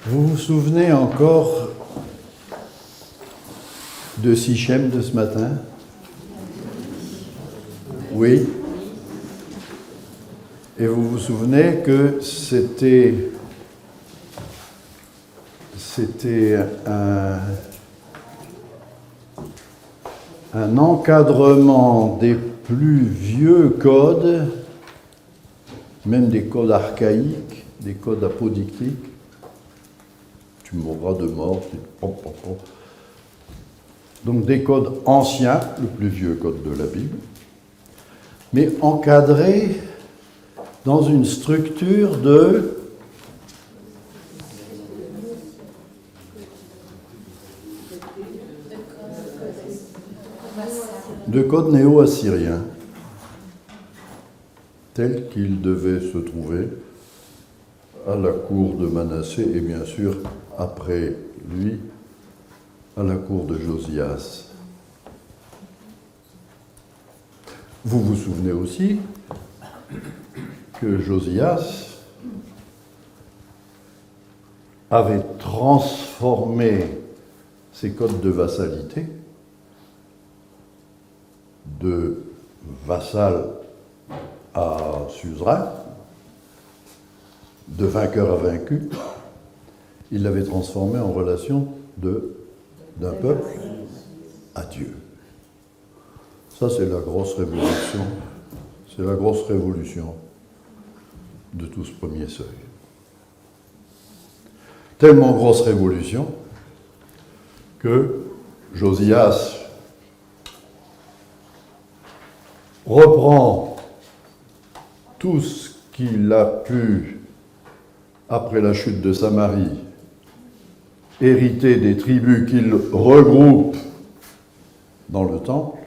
Vous vous souvenez encore de Sichem de ce matin? Oui. Et vous vous souvenez que c'était un encadrement des plus vieux codes, même des codes archaïques, des codes apodictiques. Tu mourras de mort. Donc des codes anciens, le plus vieux code de la Bible, mais encadrés dans une structure de code néo-assyrien, tel qu'il devait se trouver à la cour de Manassé et bien sûr après lui à la cour de Josias. Vous vous souvenez aussi que Josias avait transformé ses codes de vassalité de vassal à suzerain, de vainqueur à vaincu. Il l'avait transformé en relation d'un peuple à Dieu. Ça, c'est la grosse révolution. C'est la grosse révolution de tout ce premier seuil. Tellement grosse révolution que Josias reprend tout ce qu'il a pu, après la chute de Samarie, hériter des tribus qu'il regroupe dans le temple.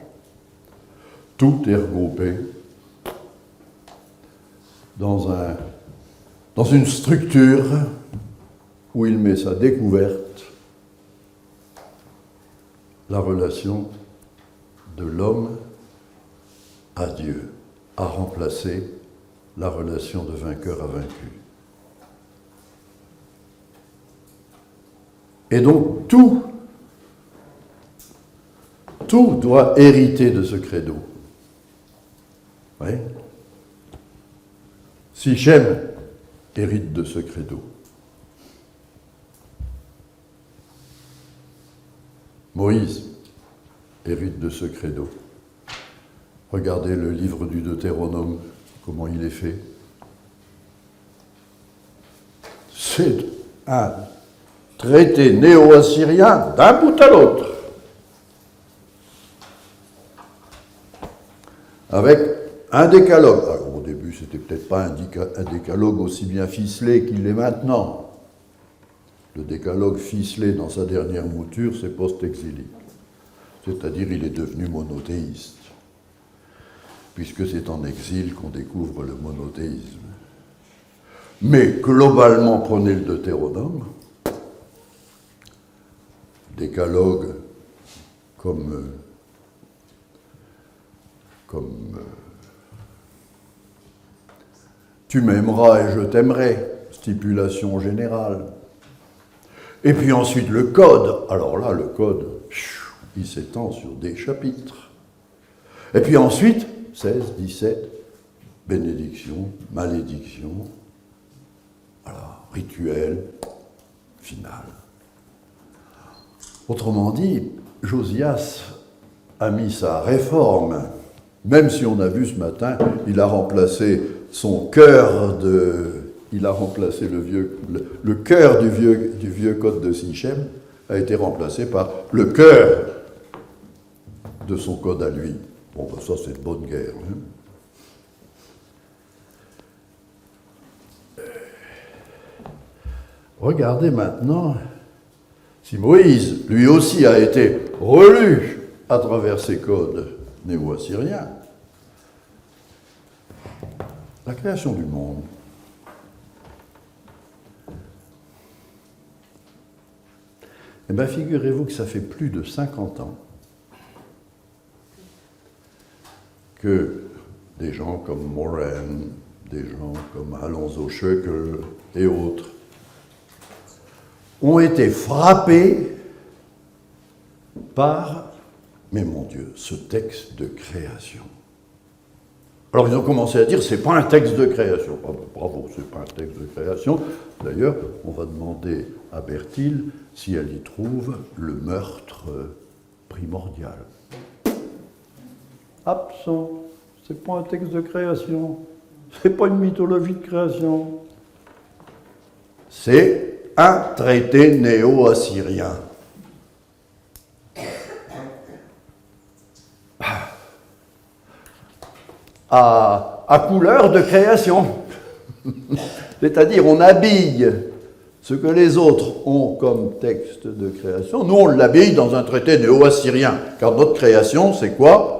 Tout est regroupé dans une structure où il met sa découverte, la relation de l'homme à Dieu, à remplacer la relation de vainqueur à vaincu. Et donc tout doit hériter de ce credo. Oui. Sichem hérite de ce credo. Moïse hérite de ce credo. Regardez le livre du Deutéronome, comment il est fait. C'est un traité néo-assyrien d'un bout à l'autre. Avec un décalogue. Alors, au début, c'était peut-être pas un décalogue aussi bien ficelé qu'il l'est maintenant. Le décalogue ficelé dans sa dernière mouture, c'est post-exilique. C'est-à-dire, il est devenu monothéiste. Puisque c'est en exil qu'on découvre le monothéisme. Mais globalement, prenez le Deutéronome, décalogue comme tu m'aimeras et je t'aimerai, stipulation générale. Et puis ensuite le code, alors là le code, il s'étend sur des chapitres. Et puis ensuite, 16, 17, bénédiction, malédiction, voilà, rituel, final. Autrement dit, Josias a mis sa réforme, même si on a vu ce matin, il a remplacé son cœur il a remplacé le cœur du vieux code de Sichem a été remplacé par le cœur de son code à lui. Bon, ben ça c'est de bonne guerre. Hein. Regardez maintenant si Moïse, lui aussi, a été relu à travers ces codes néo-assyriens. La création du monde. Eh bien, figurez-vous que ça fait plus de 50 ans que des gens comme Moran, des gens comme Alonzo Schöckel et autres ont été frappés par, mais mon Dieu, ce texte de création. Alors ils ont commencé à dire, c'est pas un texte de création. Ah ben, bravo, c'est pas un texte de création. D'ailleurs, on va demander à Berthil si elle y trouve le meurtre primordial. Absent. C'est pas un texte de création. C'est pas une mythologie de création. C'est un traité néo-assyrien. À couleur de création. C'est-à-dire, on habille ce que les autres ont comme texte de création. Nous, on l'habille dans un traité néo-assyrien. Car notre création, c'est quoi?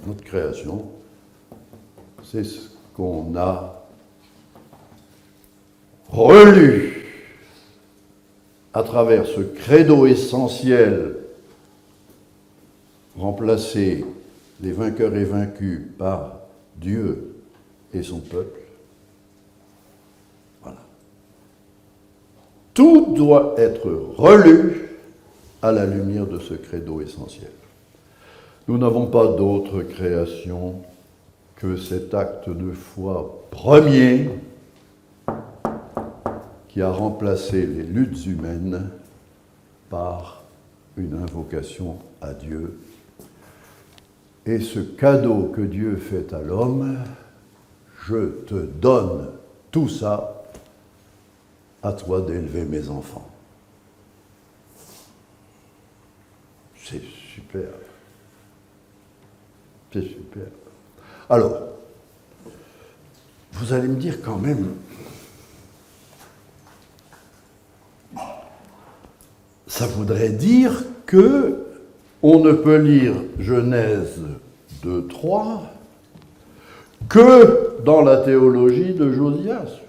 Notre création, c'est ce qu'on a relu à travers ce credo essentiel, remplacer les vainqueurs et vaincus par Dieu et son peuple. Voilà. Tout doit être relu à la lumière de ce credo essentiel. Nous n'avons pas d'autre création que cet acte de foi premier qui a remplacé les luttes humaines par une invocation à Dieu. Et ce cadeau que Dieu fait à l'homme, je te donne tout ça, à toi d'élever mes enfants. C'est super. C'est super. Alors, vous allez me dire quand même, ça voudrait dire que on ne peut lire Genèse 2.3 que dans la théologie de Josias.